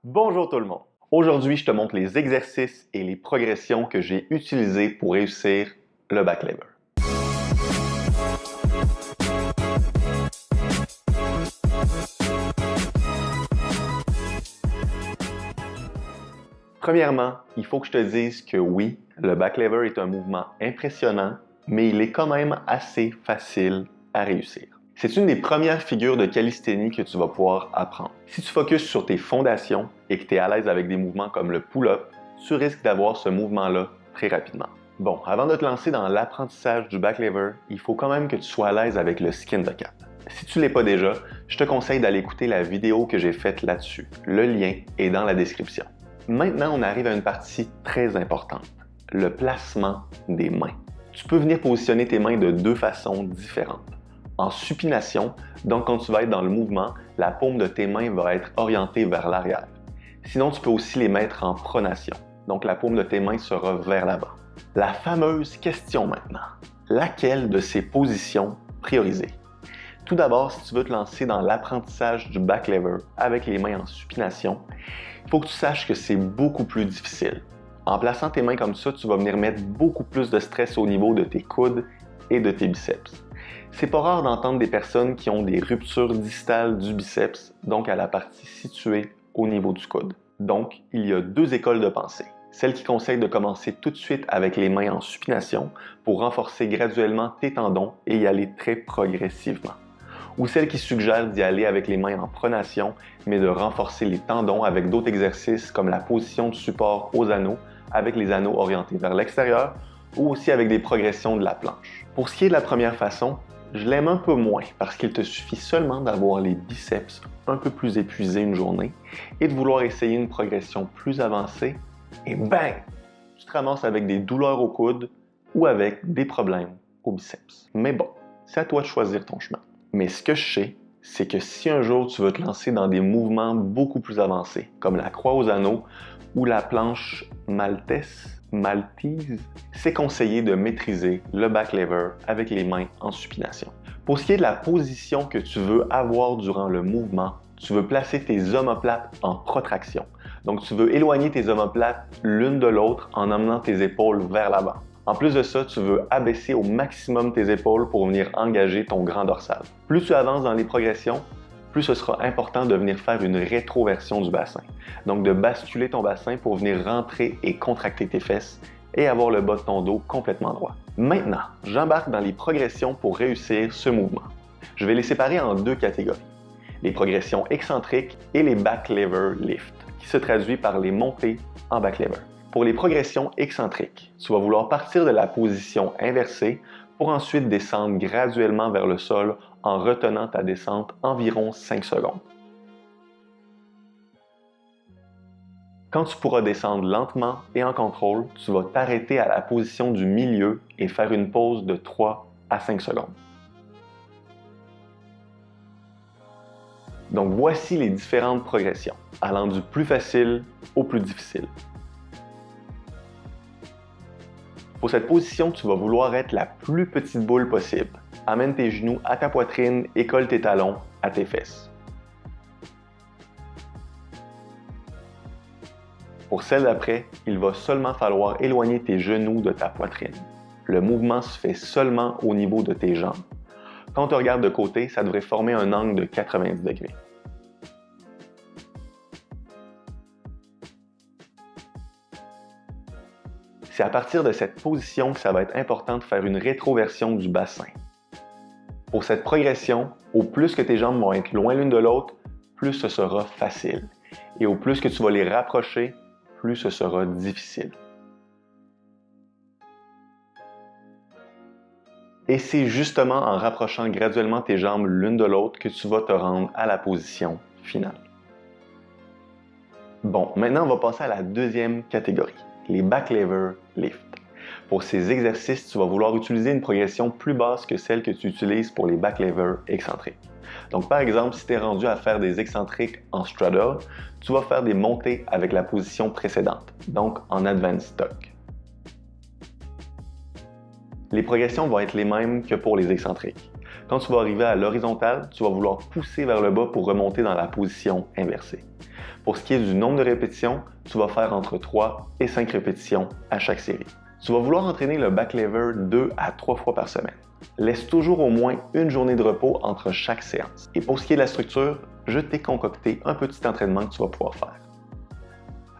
Bonjour tout le monde! Aujourd'hui, je te montre les exercices et les progressions que j'ai utilisés pour réussir le back lever. Premièrement, il faut que je te dise que oui, le back lever est un mouvement impressionnant, mais il est quand même assez facile à réussir. C'est une des premières figures de calisthénie que tu vas pouvoir apprendre. Si tu focuses sur tes fondations et que tu es à l'aise avec des mouvements comme le pull-up, tu risques d'avoir ce mouvement-là très rapidement. Bon, avant de te lancer dans l'apprentissage du back lever, il faut quand même que tu sois à l'aise avec le skin de cap. Si tu ne l'es pas déjà, je te conseille d'aller écouter la vidéo que j'ai faite là-dessus. Le lien est dans la description. Maintenant, on arrive à une partie très importante, le placement des mains. Tu peux venir positionner tes mains de deux façons différentes. En supination, donc quand tu vas être dans le mouvement, la paume de tes mains va être orientée vers l'arrière. Sinon, tu peux aussi les mettre en pronation, donc la paume de tes mains sera vers l'avant. La fameuse question maintenant, laquelle de ces positions prioriser? Tout d'abord, si tu veux te lancer dans l'apprentissage du back lever avec les mains en supination, il faut que tu saches que c'est beaucoup plus difficile. En plaçant tes mains comme ça, tu vas venir mettre beaucoup plus de stress au niveau de tes coudes et de tes biceps. C'est pas rare d'entendre des personnes qui ont des ruptures distales du biceps, donc à la partie située au niveau du coude. Donc, il y a deux écoles de pensée. Celle qui conseille de commencer tout de suite avec les mains en supination pour renforcer graduellement tes tendons et y aller très progressivement. Ou celle qui suggère d'y aller avec les mains en pronation, mais de renforcer les tendons avec d'autres exercices comme la position de support aux anneaux, avec les anneaux orientés vers l'extérieur, ou aussi avec des progressions de la planche. Pour ce qui est de la première façon, je l'aime un peu moins parce qu'il te suffit seulement d'avoir les biceps un peu plus épuisés une journée et de vouloir essayer une progression plus avancée et bang! Tu te ramasses avec des douleurs au coude ou avec des problèmes aux biceps. Mais bon, c'est à toi de choisir ton chemin. Mais ce que je sais, c'est que si un jour tu veux te lancer dans des mouvements beaucoup plus avancés, comme la croix aux anneaux ou la planche maltaise, c'est conseillé de maîtriser le back lever avec les mains en supination. Pour ce qui est de la position que tu veux avoir durant le mouvement, tu veux placer tes omoplates en protraction. Donc tu veux éloigner tes omoplates l'une de l'autre en emmenant tes épaules vers l'avant. En plus de ça, tu veux abaisser au maximum tes épaules pour venir engager ton grand dorsal. Plus tu avances dans les progressions, plus ce sera important de venir faire une rétroversion du bassin. Donc de basculer ton bassin pour venir rentrer et contracter tes fesses et avoir le bas de ton dos complètement droit. Maintenant, j'embarque dans les progressions pour réussir ce mouvement. Je vais les séparer en deux catégories. Les progressions excentriques et les back lever lift, qui se traduit par les montées en back lever. Pour les progressions excentriques, tu vas vouloir partir de la position inversée pour ensuite descendre graduellement vers le sol en retenant ta descente environ 5 secondes. Quand tu pourras descendre lentement et en contrôle, tu vas t'arrêter à la position du milieu et faire une pause de 3 à 5 secondes. Donc voici les différentes progressions, allant du plus facile au plus difficile. Pour cette position, tu vas vouloir être la plus petite boule possible. Amène tes genoux à ta poitrine et colle tes talons à tes fesses. Pour celle d'après, il va seulement falloir éloigner tes genoux de ta poitrine. Le mouvement se fait seulement au niveau de tes jambes. Quand on te regarde de côté, ça devrait former un angle de 90 degrés. C'est à partir de cette position que ça va être important de faire une rétroversion du bassin. Pour cette progression, au plus que tes jambes vont être loin l'une de l'autre, plus ce sera facile. Et au plus que tu vas les rapprocher, plus ce sera difficile. Et c'est justement en rapprochant graduellement tes jambes l'une de l'autre que tu vas te rendre à la position finale. Bon, maintenant on va passer à la deuxième catégorie, les back lever lift. Pour ces exercices, tu vas vouloir utiliser une progression plus basse que celle que tu utilises pour les back lever excentriques. Donc par exemple, si tu es rendu à faire des excentriques en straddle, tu vas faire des montées avec la position précédente, donc en advanced tuck. Les progressions vont être les mêmes que pour les excentriques. Quand tu vas arriver à l'horizontale, tu vas vouloir pousser vers le bas pour remonter dans la position inversée. Pour ce qui est du nombre de répétitions, tu vas faire entre 3 et 5 répétitions à chaque série. Tu vas vouloir entraîner le back lever 2 à 3 fois par semaine. Laisse toujours au moins une journée de repos entre chaque séance. Et pour ce qui est de la structure, je t'ai concocté un petit entraînement que tu vas pouvoir faire.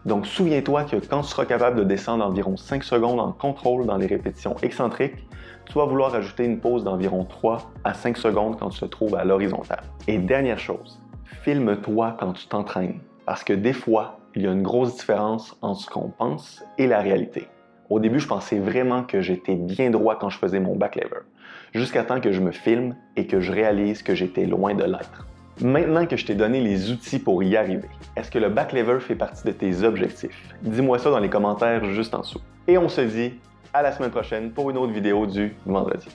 Donc souviens-toi que quand tu seras capable de descendre environ 5 secondes en contrôle dans les répétitions excentriques, tu vas vouloir ajouter une pause d'environ 3 à 5 secondes quand tu te trouves à l'horizontale. Et dernière chose, filme-toi quand tu t'entraînes, parce que des fois, il y a une grosse différence entre ce qu'on pense et la réalité. Au début, je pensais vraiment que j'étais bien droit quand je faisais mon back lever, jusqu'à temps que je me filme et que je réalise que j'étais loin de l'être. Maintenant que je t'ai donné les outils pour y arriver, est-ce que le back lever fait partie de tes objectifs? Dis-moi ça dans les commentaires juste en dessous. Et on se dit à la semaine prochaine pour une autre vidéo du vendredi.